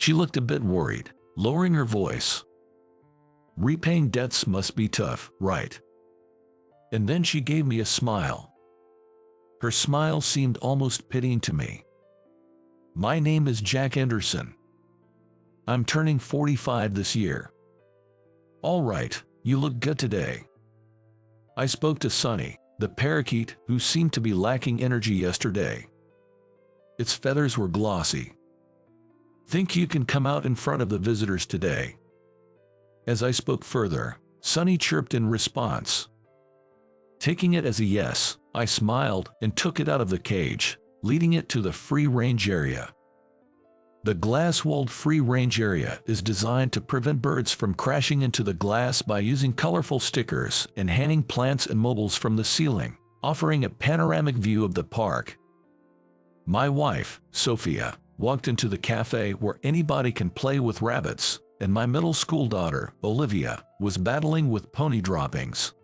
She looked a bit worried, lowering her voice. Repaying debts must be tough, right? And then she gave me a smile. Her smile seemed almost pitying to me. My name is Jack Anderson. I'm turning 45 this year. All right, you look good today. I spoke to Sunny, the parakeet, who seemed to be lacking energy yesterday. Its feathers were glossy. Think you can come out in front of the visitors today? As I spoke further, Sunny chirped in response. Taking it as a yes, I smiled and took it out of the cage, leading it to the free-range area. The glass-walled free-range area is designed to prevent birds from crashing into the glass by using colorful stickers and hanging plants and mobiles from the ceiling, offering a panoramic view of the park. My wife, Sophia, walked into the cafe where anybody can play with rabbits, and my middle school daughter, Olivia, was battling with pony droppings.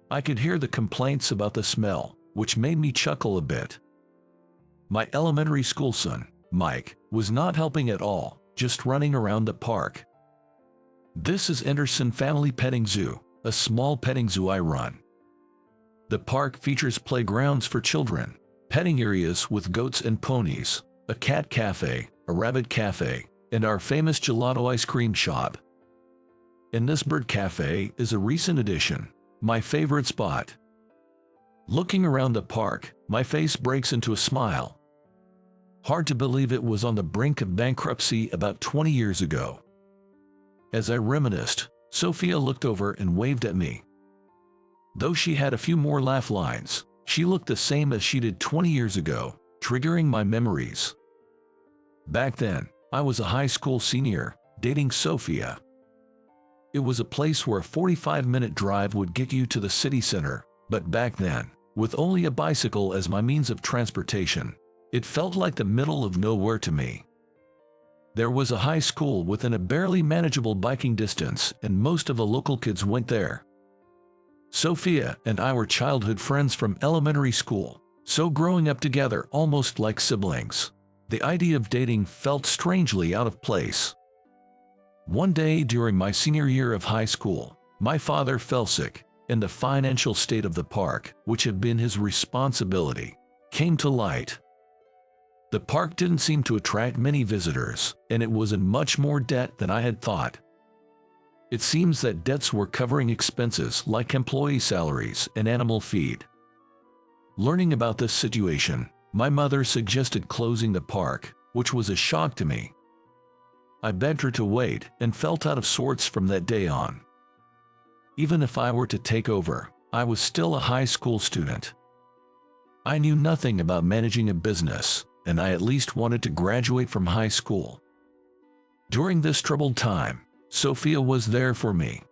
I could hear the complaints about the smell, which made me chuckle a bit. My elementary school son, Mike, was not helping at all, just running around the park. This is Anderson Family Petting Zoo, a small petting zoo I run. The park features playgrounds for children, petting areas with goats and ponies, a cat cafe, a rabbit cafe, and our famous gelato ice cream shop. And this bird cafe is a recent addition, my favorite spot. Looking around the park, my face breaks into a smile. Hard to believe it was on the brink of bankruptcy about 20 years ago. As I reminisced, Sophia looked over and waved at me. Though she had a few more laugh lines, she looked the same as she did 20 years ago, triggering my memories. Back then, I was a high school senior, dating Sophia. It was a place where a 45-minute drive would get you to the city center, but back then, with only a bicycle as my means of transportation, it felt like the middle of nowhere to me. There was a high school within a barely manageable biking distance, and most of the local kids went there. Sophia and I were childhood friends from elementary school, so growing up together almost like siblings, the idea of dating felt strangely out of place. One day during my senior year of high school, my father fell sick, and the financial state of the park, which had been his responsibility, came to light. The park didn't seem to attract many visitors, and it was in much more debt than I had thought. It seems that debts were covering expenses like employee salaries and animal feed. Learning about this situation, my mother suggested closing the park, which was a shock to me. I begged her to wait and felt out of sorts from that day on. Even if I were to take over, I was still a high school student. I knew nothing about managing a business, and I at least wanted to graduate from high school. During this troubled time, Sophia was there for me.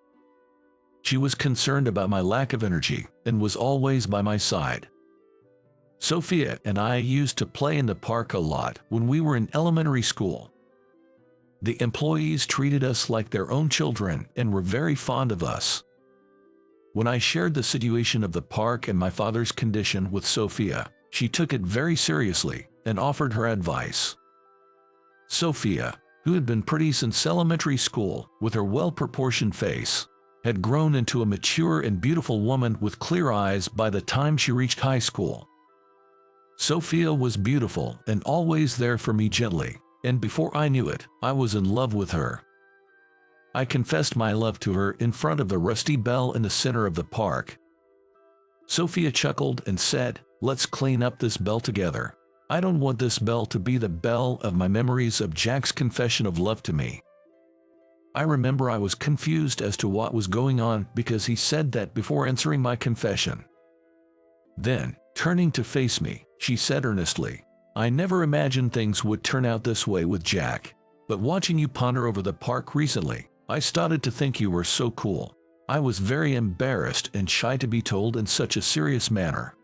She was concerned about my lack of energy and was always by my side. Sophia and I used to play in the park a lot when we were in elementary school. The employees treated us like their own children and were very fond of us. When I shared the situation of the park and my father's condition with Sophia, she took it very seriously and offered her advice. Sophia, who had been pretty since elementary school with her well-proportioned face, had grown into a mature and beautiful woman with clear eyes by the time she reached high school. Sophia was beautiful and always there for me gently, and before I knew it, I was in love with her. I confessed my love to her in front of the rusty bell in the center of the park. Sophia chuckled and said, "Let's clean up this bell together. I don't want this bell to be the bell of my memories of Jack's confession of love to me." I remember I was confused as to what was going on because he said that before answering my confession. Then, turning to face me, she said earnestly, "I never imagined things would turn out this way with Jack, but watching you ponder over the park recently, I started to think you were so cool. I was very embarrassed and shy to be told in such a serious manner."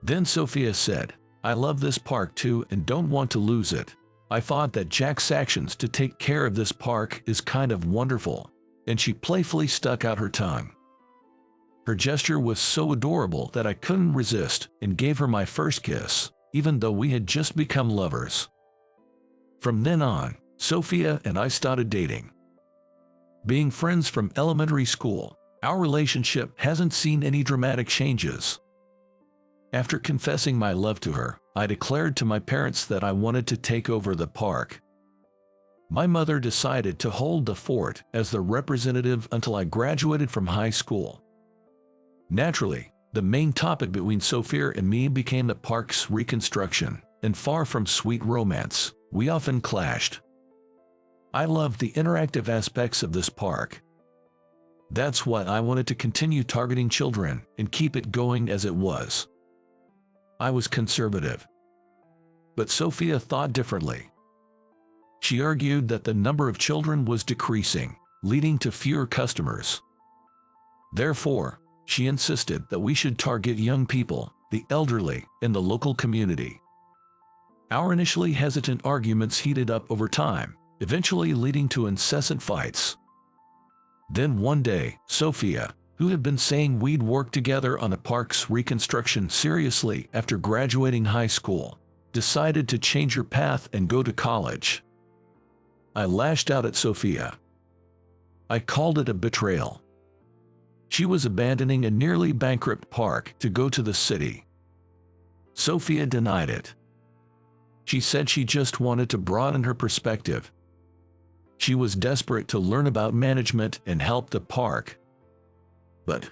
Then Sophia said, "I love this park too and don't want to lose it. I thought that Jack's actions to take care of this park is kind of wonderful," and she playfully stuck out her tongue. Her gesture was so adorable that I couldn't resist and gave her my first kiss, even though we had just become lovers. From then on, Sophia and I started dating. Being friends from elementary school, our relationship hasn't seen any dramatic changes. After confessing my love to her, I declared to my parents that I wanted to take over the park. My mother decided to hold the fort as the representative until I graduated from high school. Naturally, the main topic between Sophia and me became the park's reconstruction, and far from sweet romance, we often clashed. I loved the interactive aspects of this park. That's why I wanted to continue targeting children and keep it going as it was. I was conservative. But Sophia thought differently. She argued that the number of children was decreasing, leading to fewer customers. Therefore, she insisted that we should target young people, the elderly, and the local community. Our initially hesitant arguments heated up over time, eventually leading to incessant fights. Then one day, Sophia, who had been saying we'd work together on the park's reconstruction seriously after graduating high school, decided to change her path and go to college. I lashed out at Sophia. I called it a betrayal. She was abandoning a nearly bankrupt park to go to the city. Sophia denied it. She said she just wanted to broaden her perspective. She was desperate to learn about management and help the park. But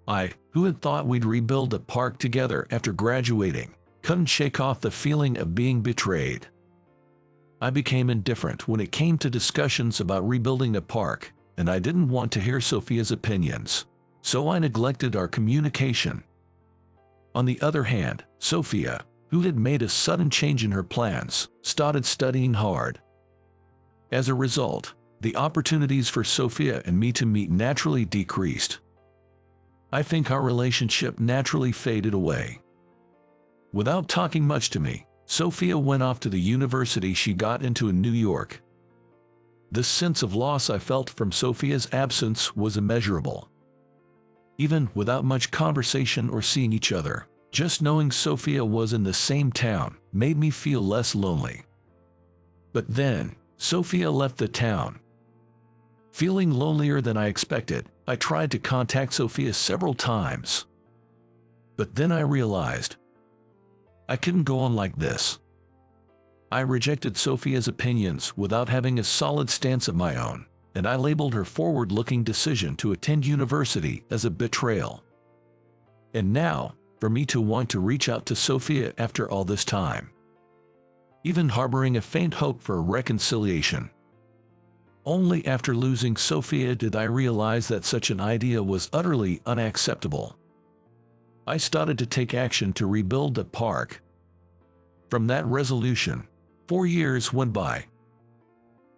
I, who had thought we'd rebuild the park together after graduating, couldn't shake off the feeling of being betrayed. I became indifferent when it came to discussions about rebuilding the park, and I didn't want to hear Sophia's opinions, so I neglected our communication. On the other hand, Sophia, who had made a sudden change in her plans, started studying hard. As a result, the opportunities for Sophia and me to meet naturally decreased. I think our relationship naturally faded away. Without talking much to me, Sophia went off to the university she got into in New York. The sense of loss I felt from Sophia's absence was immeasurable. Even without much conversation or seeing each other, just knowing Sophia was in the same town made me feel less lonely. But then, Sophia left the town. Feeling lonelier than I expected, I tried to contact Sophia several times. But then I realized I couldn't go on like this. I rejected Sophia's opinions without having a solid stance of my own, and I labeled her forward-looking decision to attend university as a betrayal. And now, for me to want to reach out to Sophia after all this time, even harboring a faint hope for a reconciliation. Only after losing Sophia did I realize that such an idea was utterly unacceptable. I started to take action to rebuild the park. From that resolution, 4 years went by.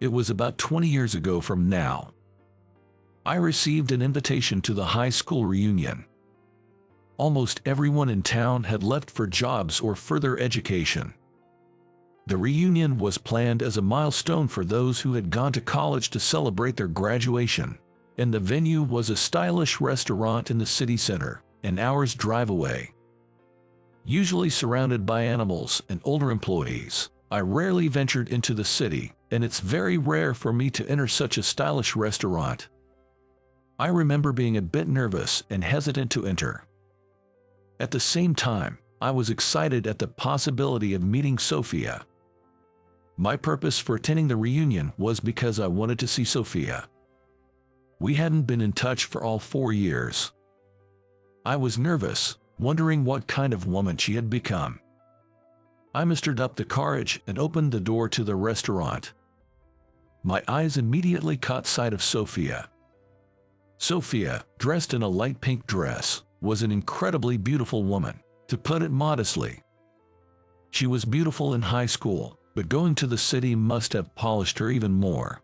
It was about 20 years ago from now. I received an invitation to the high school reunion. Almost everyone in town had left for jobs or further education. The reunion was planned as a milestone for those who had gone to college to celebrate their graduation, and the venue was a stylish restaurant in the city center, an hour's drive away. Usually surrounded by animals and older employees, I rarely ventured into the city, and it's very rare for me to enter such a stylish restaurant. I remember being a bit nervous and hesitant to enter. At the same time, I was excited at the possibility of meeting Sophia. My purpose for attending the reunion was because I wanted to see Sophia. We hadn't been in touch for all 4 years. I was nervous, wondering what kind of woman she had become. I mustered up the courage and opened the door to the restaurant. My eyes immediately caught sight of Sophia. Sophia, dressed in a light pink dress, was an incredibly beautiful woman, to put it modestly. She was beautiful in high school, but going to the city must have polished her even more.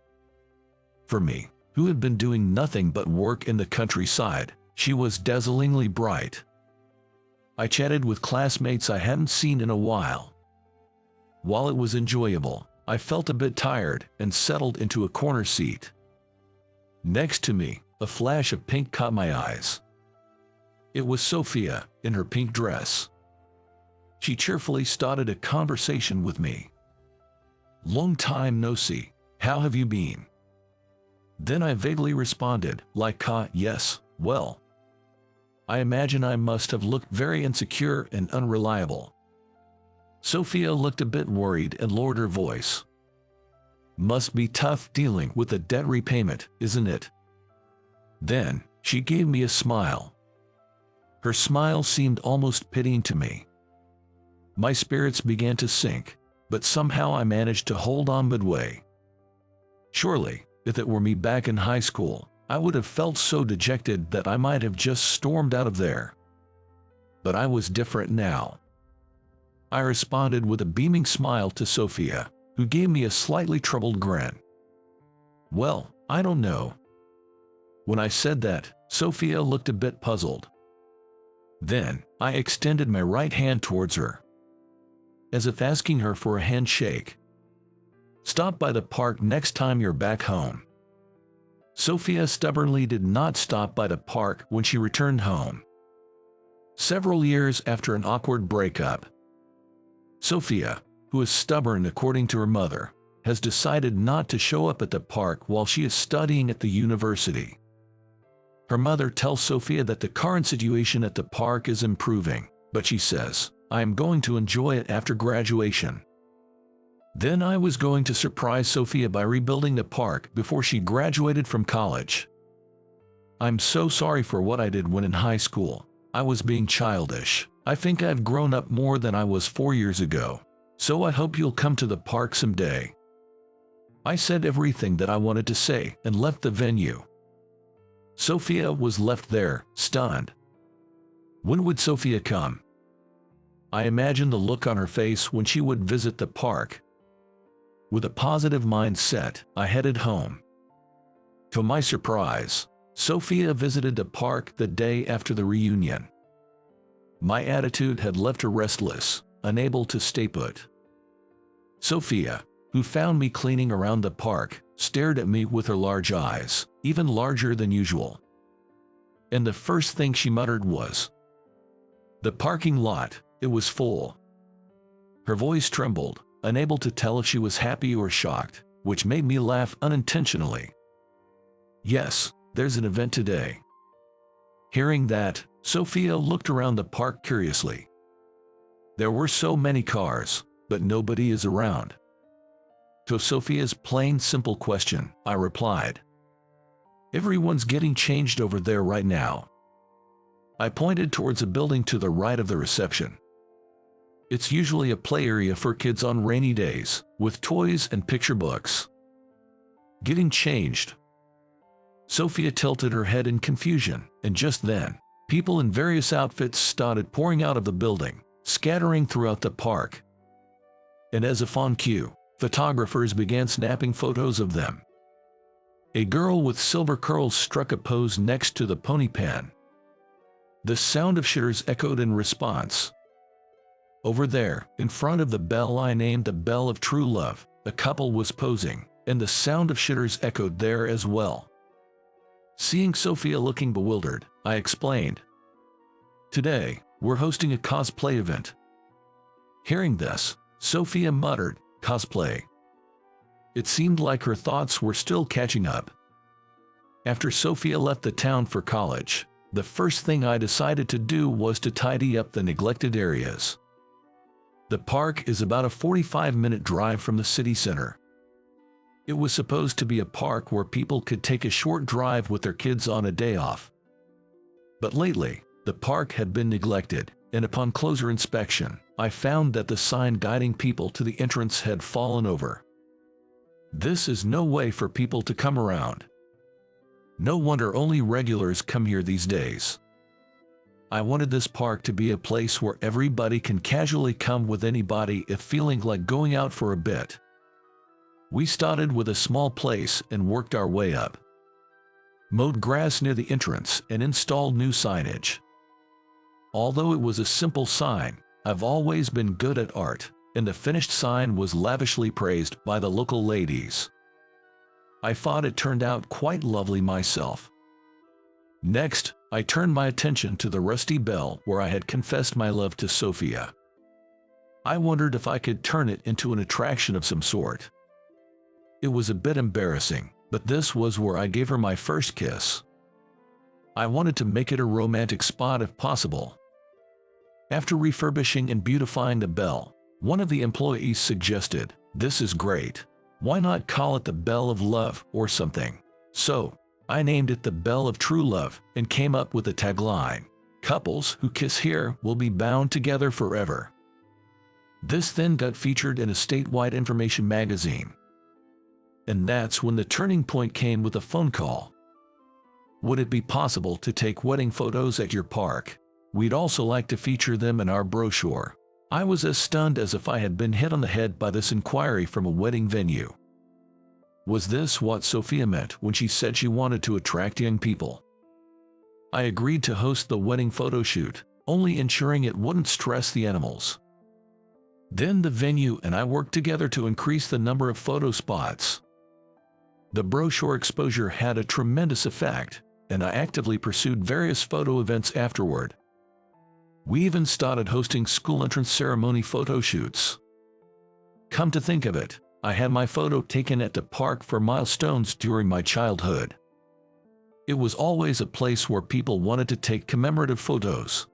For me, who had been doing nothing but work in the countryside, she was dazzlingly bright. I chatted with classmates I hadn't seen in a while. While it was enjoyable, I felt a bit tired and settled into a corner seat. Next to me, a flash of pink caught my eyes. It was Sophia, in her pink dress. She cheerfully started a conversation with me. Long time no see. How have you been? Then I vaguely responded, like, yes, well. I imagine I must have looked very insecure and unreliable. Sophia looked a bit worried and lowered her voice. Must be tough dealing with a debt repayment, isn't it? Then, she gave me a smile. Her smile seemed almost pitying to me. My spirits began to sink, but somehow I managed to hold on midway. Surely, if it were me back in high school, I would have felt so dejected that I might have just stormed out of there. But I was different now. I responded with a beaming smile to Sophia, who gave me a slightly troubled grin. Well, I don't know. When I said that, Sophia looked a bit puzzled. Then, I extended my right hand towards her, as if asking her for a handshake. Stop by the park next time you're back home. Sophia stubbornly did not stop by the park when she returned home. Several years after an awkward breakup, Sophia, who is stubborn according to her mother, has decided not to show up at the park while she is studying at the university. Her mother tells Sophia that the current situation at the park is improving, but she says, I am going to enjoy it after graduation. Then I was going to surprise Sophia by rebuilding the park before she graduated from college. I'm so sorry for what I did when in high school. I was being childish. I think I've grown up more than I was 4 years ago. So I hope you'll come to the park someday. I said everything that I wanted to say and left the venue. Sophia was left there, stunned. When would Sophia come? I imagined the look on her face when she would visit the park. With a positive mindset, I headed home. To my surprise, Sophia visited the park the day after the reunion. My attitude had left her restless, unable to stay put. Sophia, who found me cleaning around the park, stared at me with her large eyes, even larger than usual. And the first thing she muttered was, "The parking lot, it was full." Her voice trembled, unable to tell if she was happy or shocked, which made me laugh unintentionally. "Yes, there's an event today." Hearing that, Sophia looked around the park curiously. There were so many cars, but nobody is around. To Sophia's plain, simple question, I replied, "Everyone's getting changed over there right now." I pointed towards a building to the right of the reception. It's usually a play area for kids on rainy days, with toys and picture books. Getting changed. Sophia tilted her head in confusion, and just then, people in various outfits started pouring out of the building, scattering throughout the park. And as if on cue, photographers began snapping photos of them. A girl with silver curls struck a pose next to the pony pen. The sound of shitters echoed in response. Over there, in front of the bell I named the Bell of True Love, a couple was posing, and the sound of shitters echoed there as well. Seeing Sophia looking bewildered, I explained, "Today, we're hosting a cosplay event." Hearing this, Sophia muttered, "Cosplay." It seemed like her thoughts were still catching up. After Sophia left the town for college, the first thing I decided to do was to tidy up the neglected areas. The park is about a 45-minute drive from the city center. It was supposed to be a park where people could take a short drive with their kids on a day off. But lately, the park had been neglected, and upon closer inspection, I found that the sign guiding people to the entrance had fallen over. This is no way for people to come around. No wonder only regulars come here these days. I wanted this park to be a place where everybody can casually come with anybody if feeling like going out for a bit. We started with a small place and worked our way up. Mowed grass near the entrance and installed new signage. Although it was a simple sign, I've always been good at art, and the finished sign was lavishly praised by the local ladies. I thought it turned out quite lovely myself. Next, I turned my attention to the rusty bell where I had confessed my love to Sophia. I wondered if I could turn it into an attraction of some sort. It was a bit embarrassing, but this was where I gave her my first kiss. I wanted to make it a romantic spot if possible. After refurbishing and beautifying the bell, one of the employees suggested, "This is great. Why not call it the Bell of Love or something?" So, I named it the Bell of True Love and came up with a tagline, "Couples who kiss here will be bound together forever." This then got featured in a statewide information magazine. And that's when the turning point came with a phone call. "Would it be possible to take wedding photos at your park? We'd also like to feature them in our brochure." I was as stunned as if I had been hit on the head by this inquiry from a wedding venue. Was this what Sophia meant when she said she wanted to attract young people? I agreed to host the wedding photo shoot, only ensuring it wouldn't stress the animals. Then the venue and I worked together to increase the number of photo spots. The brochure exposure had a tremendous effect, and I actively pursued various photo events afterward. We even started hosting school entrance ceremony photo shoots. Come to think of it, I had my photo taken at the park for milestones during my childhood. It was always a place where people wanted to take commemorative photos.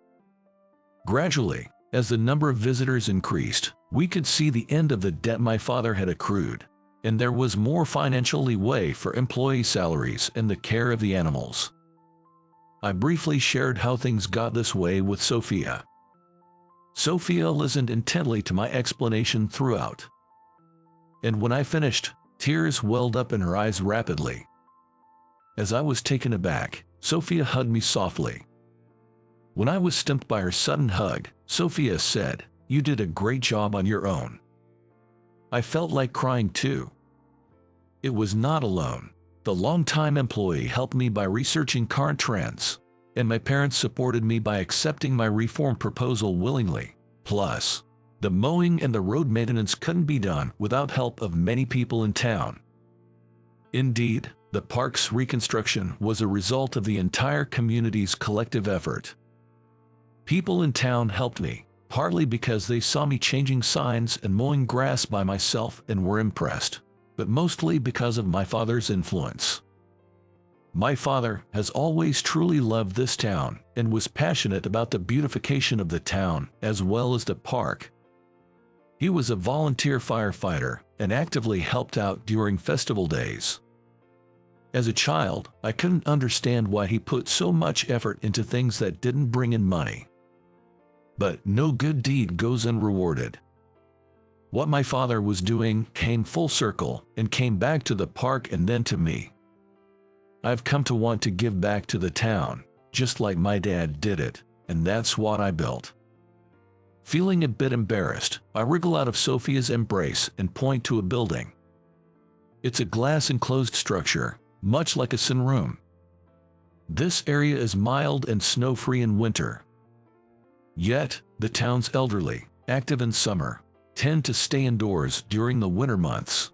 Gradually, as the number of visitors increased, we could see the end of the debt my father had accrued, and there was more financial leeway for employee salaries and the care of the animals. I briefly shared how things got this way with Sophia. Sophia listened intently to my explanation throughout. And when I finished, tears welled up in her eyes rapidly. As I was taken aback, Sophia hugged me softly. When I was stumped by her sudden hug, Sophia said, "You did a great job on your own." I felt like crying too. It was not alone. The longtime employee helped me by researching current trends, and my parents supported me by accepting my reform proposal willingly. Plus, the mowing and the road maintenance couldn't be done without help of many people in town. Indeed, the park's reconstruction was a result of the entire community's collective effort. People in town helped me, partly because they saw me changing signs and mowing grass by myself and were impressed, but mostly because of my father's influence. My father has always truly loved this town and was passionate about the beautification of the town as well as the park. He was a volunteer firefighter and actively helped out during festival days. As a child, I couldn't understand why he put so much effort into things that didn't bring in money. But no good deed goes unrewarded. What my father was doing came full circle and came back to the park and then to me. I've come to want to give back to the town, just like my dad did it, and that's what I built. Feeling a bit embarrassed, I wriggle out of Sophia's embrace and point to a building. It's a glass-enclosed structure, much like a sunroom. This area is mild and snow-free in winter. Yet, the town's elderly, active in summer, tend to stay indoors during the winter months.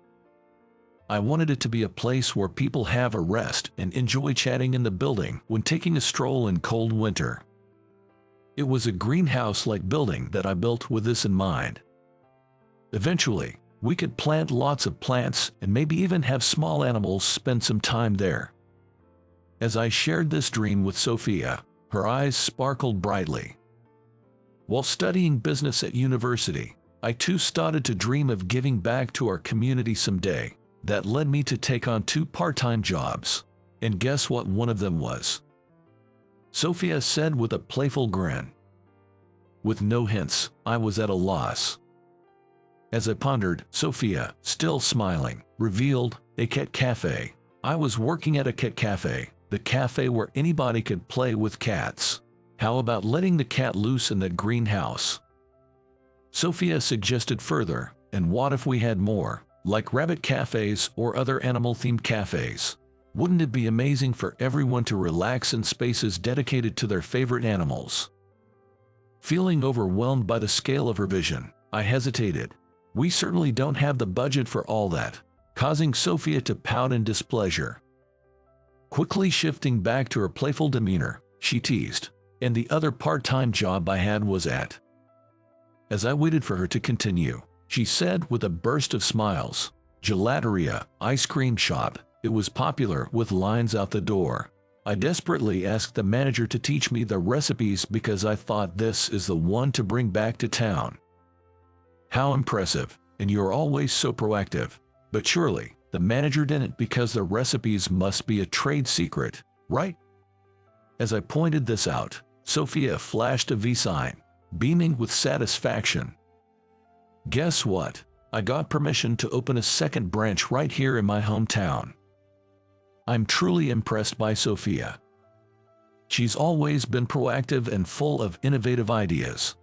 I wanted it to be a place where people have a rest and enjoy chatting in the building when taking a stroll in cold winter. It was a greenhouse-like building that I built with this in mind. Eventually, we could plant lots of plants and maybe even have small animals spend some time there. As I shared this dream with Sophia, her eyes sparkled brightly. While studying business at university, I too started to dream of giving back to our community someday. That led me to take on 2 part-time jobs. And guess what one of them was? Sophia said with a playful grin. With no hints, I was at a loss. As I pondered, Sophia, still smiling, revealed, a cat cafe. I was working at a cat cafe, the cafe where anybody could play with cats. How about letting the cat loose in that greenhouse? Sophia suggested further, and what if we had more, like rabbit cafes or other animal-themed cafes? Wouldn't it be amazing for everyone to relax in spaces dedicated to their favorite animals? Feeling overwhelmed by the scale of her vision, I hesitated. We certainly don't have the budget for all that, causing Sophia to pout in displeasure. Quickly shifting back to her playful demeanor, she teased, and the other part-time job I had was at. As I waited for her to continue, she said with a burst of smiles, "Gelateria, ice cream shop. It was popular with lines out the door. I desperately asked the manager to teach me the recipes because I thought this is the one to bring back to town." How impressive, and you're always so proactive. But surely, the manager didn't, because the recipes must be a trade secret, right? As I pointed this out, Sophia flashed a V sign, beaming with satisfaction. Guess what? I got permission to open a second branch right here in my hometown. I'm truly impressed by Sophia. She's always been proactive and full of innovative ideas.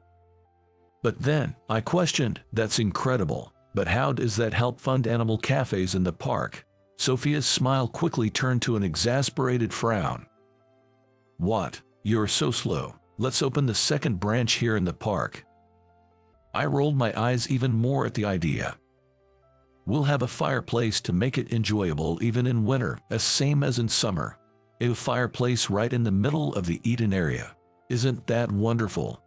But then, I questioned, that's incredible, but how does that help fund animal cafes in the park? Sophia's smile quickly turned to an exasperated frown. What? You're so slow. Let's open the second branch here in the park. I rolled my eyes even more at the idea. We'll have a fireplace to make it enjoyable even in winter, as same as in summer. A fireplace right in the middle of the eat-in area. Isn't that wonderful?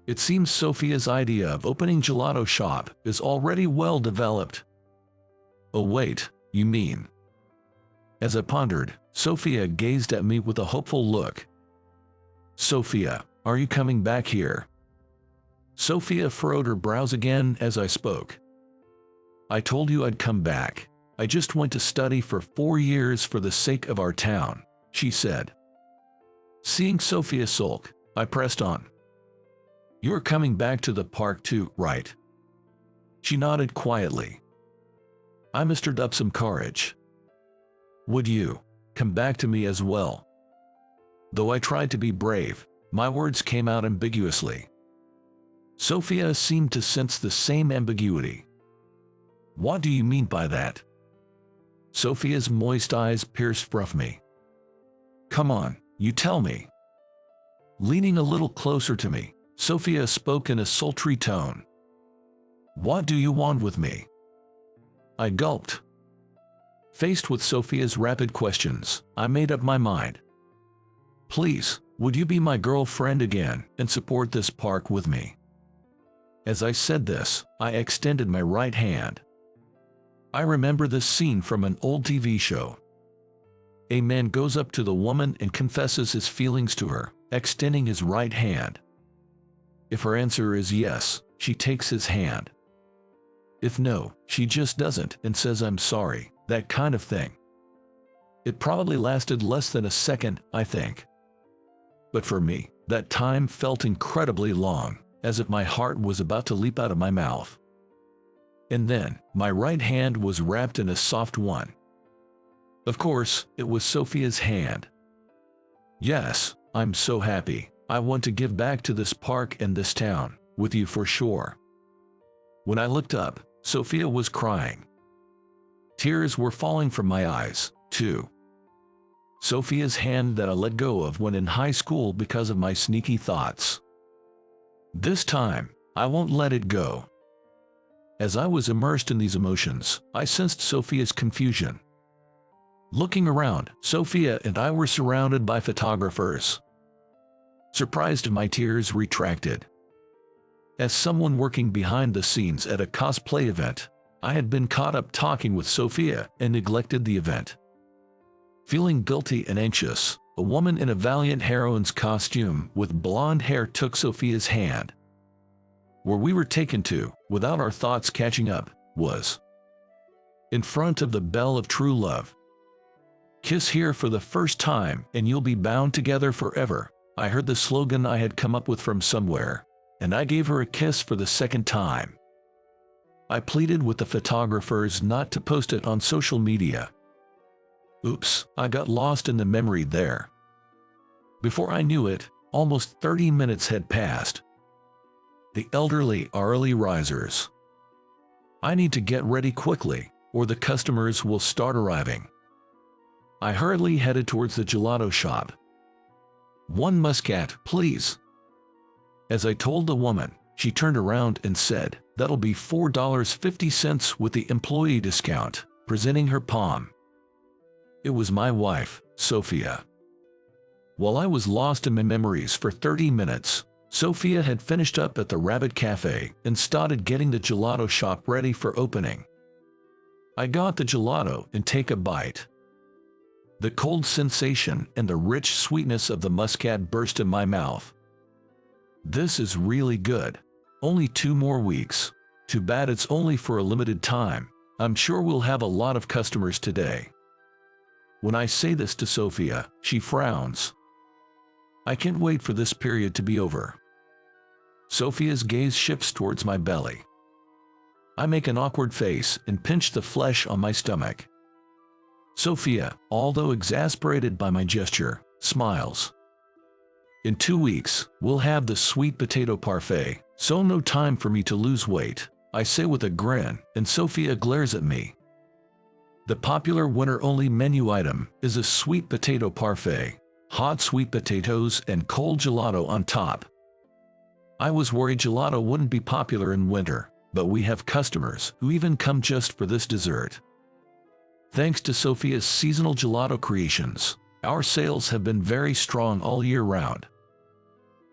It seems Sophia's idea of opening gelato shop is already well developed. Oh wait, you mean? As I pondered, Sophia gazed at me with a hopeful look. Sophia, are you coming back here? Sophia furrowed her brows again as I spoke. I told you I'd come back. I just went to study for 4 years for the sake of our town, she said. Seeing Sophia sulk, I pressed on. You're coming back to the park too, right? She nodded quietly. I mustered up some courage. Would you come back to me as well? Though I tried to be brave, my words came out ambiguously. Sophia seemed to sense the same ambiguity. What do you mean by that? Sophia's moist eyes pierced from me. Come on, you tell me. Leaning a little closer to me, Sophia spoke in a sultry tone. What do you want with me? I gulped. Faced with Sophia's rapid questions, I made up my mind. Please, would you be my girlfriend again and support this park with me? As I said this, I extended my right hand. I remember this scene from an old TV show. A man goes up to the woman and confesses his feelings to her, extending his right hand. If her answer is yes, she takes his hand. If no, she just doesn't and says I'm sorry, that kind of thing. It probably lasted less than a second, I think. But for me, that time felt incredibly long, as if my heart was about to leap out of my mouth. And then, my right hand was wrapped in a soft one. Of course, it was Sophia's hand. Yes, I'm so happy. I want to give back to this park and this town, with you for sure. When I looked up, Sophia was crying. Tears were falling from my eyes, too. Sophia's hand that I let go of when in high school because of my sneaky thoughts. This time, I won't let it go. As I was immersed in these emotions, I sensed Sophia's confusion. Looking around, Sophia and I were surrounded by photographers. Surprised, my tears retracted. As someone working behind the scenes at a cosplay event, I had been caught up talking with Sophia and neglected the event. Feeling guilty and anxious, a woman in a valiant heroine's costume with blonde hair took Sophia's hand. Where we were taken to, without our thoughts catching up, was in front of the bell of true love. Kiss here for the first time and you'll be bound together forever. I heard the slogan I had come up with from somewhere, and I gave her a kiss for the second time. I pleaded with the photographers not to post it on social media. Oops, I got lost in the memory there. Before I knew it, almost 30 minutes had passed. The elderly are early risers. I need to get ready quickly, or the customers will start arriving. I hurriedly headed towards the gelato shop. One muscat, please. As I told the woman, she turned around and said, that'll be $4.50 with the employee discount, presenting her palm. It was my wife, Sophia. While I was lost in my memories for 30 minutes, Sophia had finished up at the Rabbit Cafe and started getting the gelato shop ready for opening. I got the gelato and take a bite. The cold sensation and the rich sweetness of the muscat burst in my mouth. This is really good. Only 2 more weeks. Too bad it's only for a limited time. I'm sure we'll have a lot of customers today. When I say this to Sophia, she frowns. I can't wait for this period to be over. Sophia's gaze shifts towards my belly. I make an awkward face and pinch the flesh on my stomach. Sophia, although exasperated by my gesture, smiles. In 2 weeks, we'll have the sweet potato parfait, so no time for me to lose weight, I say with a grin, and Sophia glares at me. The popular winter-only menu item is a sweet potato parfait, hot sweet potatoes and cold gelato on top. I was worried gelato wouldn't be popular in winter, but we have customers who even come just for this dessert. Thanks to Sophia's seasonal gelato creations, our sales have been very strong all year round.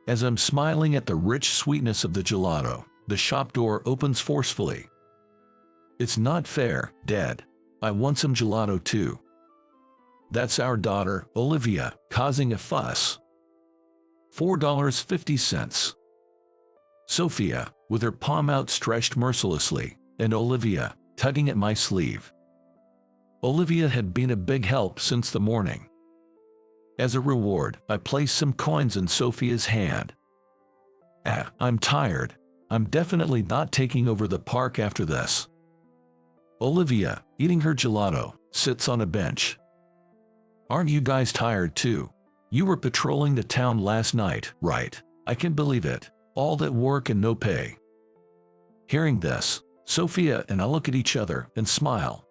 As I'm smiling at the rich sweetness of the gelato, the shop door opens forcefully. It's not fair, Dad. I want some gelato too. That's our daughter, Olivia, causing a fuss. $4.50. Sophia, with her palm outstretched mercilessly, and Olivia, tugging at my sleeve. Olivia had been a big help since the morning. As a reward, I place some coins in Sophia's hand. I'm tired. I'm definitely not taking over the park after this. Olivia, eating her gelato, sits on a bench. Aren't you guys tired too? You were patrolling the town last night, right? I can't believe it. All that work and no pay. Hearing this, Sophia and I look at each other and smile.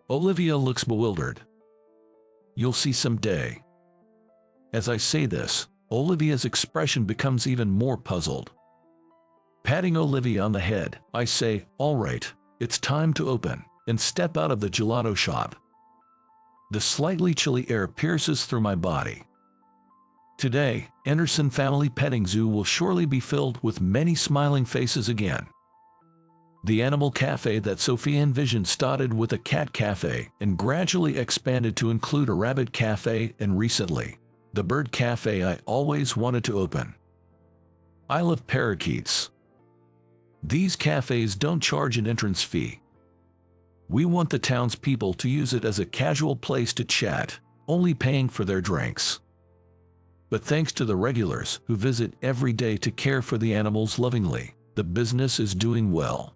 Olivia looks bewildered. You'll see someday. As I say this, Olivia's expression becomes even more puzzled. Patting Olivia on the head, I say, all right, it's time to open, and step out of the gelato shop. The slightly chilly air pierces through my body. Today, Anderson Family Petting Zoo will surely be filled with many smiling faces again. The animal cafe that Sophia envisioned started with a cat cafe and gradually expanded to include a rabbit cafe and recently, the bird cafe I always wanted to open. I love parakeets. These cafes don't charge an entrance fee. We want the townspeople to use it as a casual place to chat, only paying for their drinks. But thanks to the regulars who visit every day to care for the animals lovingly, the business is doing well.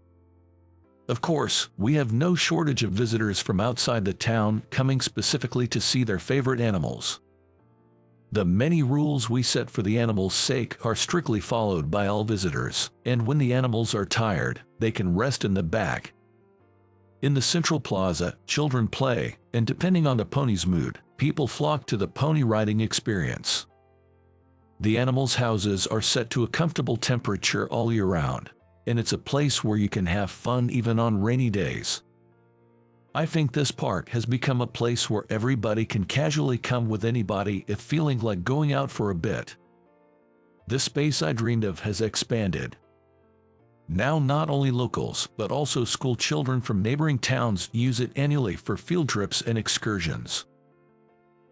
Of course, we have no shortage of visitors from outside the town coming specifically to see their favorite animals. The many rules we set for the animals' sake are strictly followed by all visitors, and when the animals are tired, they can rest in the back. In the central plaza, children play, and depending on the pony's mood, people flock to the pony riding experience. The animals' houses are set to a comfortable temperature all year round, and it's a place where you can have fun even on rainy days. I think this park has become a place where everybody can casually come with anybody if feeling like going out for a bit. This space I dreamed of has expanded. Now not only locals, but also school children from neighboring towns use it annually for field trips and excursions.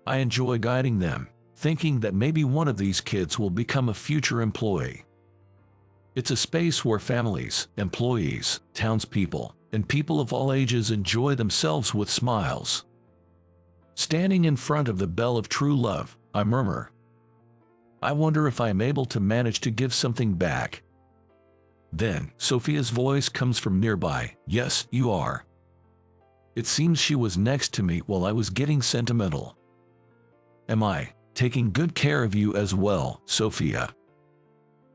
I enjoy guiding them, thinking that maybe one of these kids will become a future employee. It's a space where families, employees, townspeople, and people of all ages enjoy themselves with smiles. Standing in front of the bell of true love, I murmur. I wonder if I am able to manage to give something back. Then, Sophia's voice comes from nearby. Yes, you are. It seems she was next to me while I was getting sentimental. Am I taking good care of you as well, Sophia?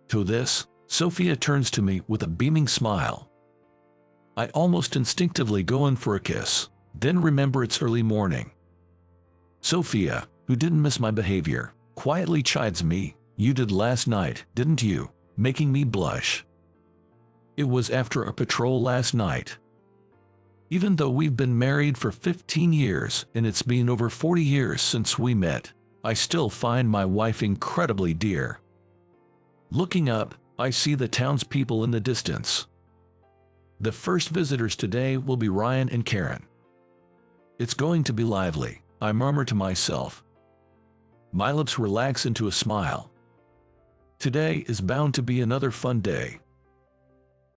To this, Sophia turns to me with a beaming smile. I almost instinctively go in for a kiss, then remember it's early morning. Sophia, who didn't miss my behavior, quietly chides me. You did last night, didn't you? Making me blush. It was after a patrol last night. Even though we've been married for 15 years and it's been over 40 years since we met, I still find my wife incredibly dear. Looking up, I see the townspeople in the distance. The first visitors today will be Ryan and Karen. It's going to be lively, I murmur to myself. My lips relax into a smile. Today is bound to be another fun day.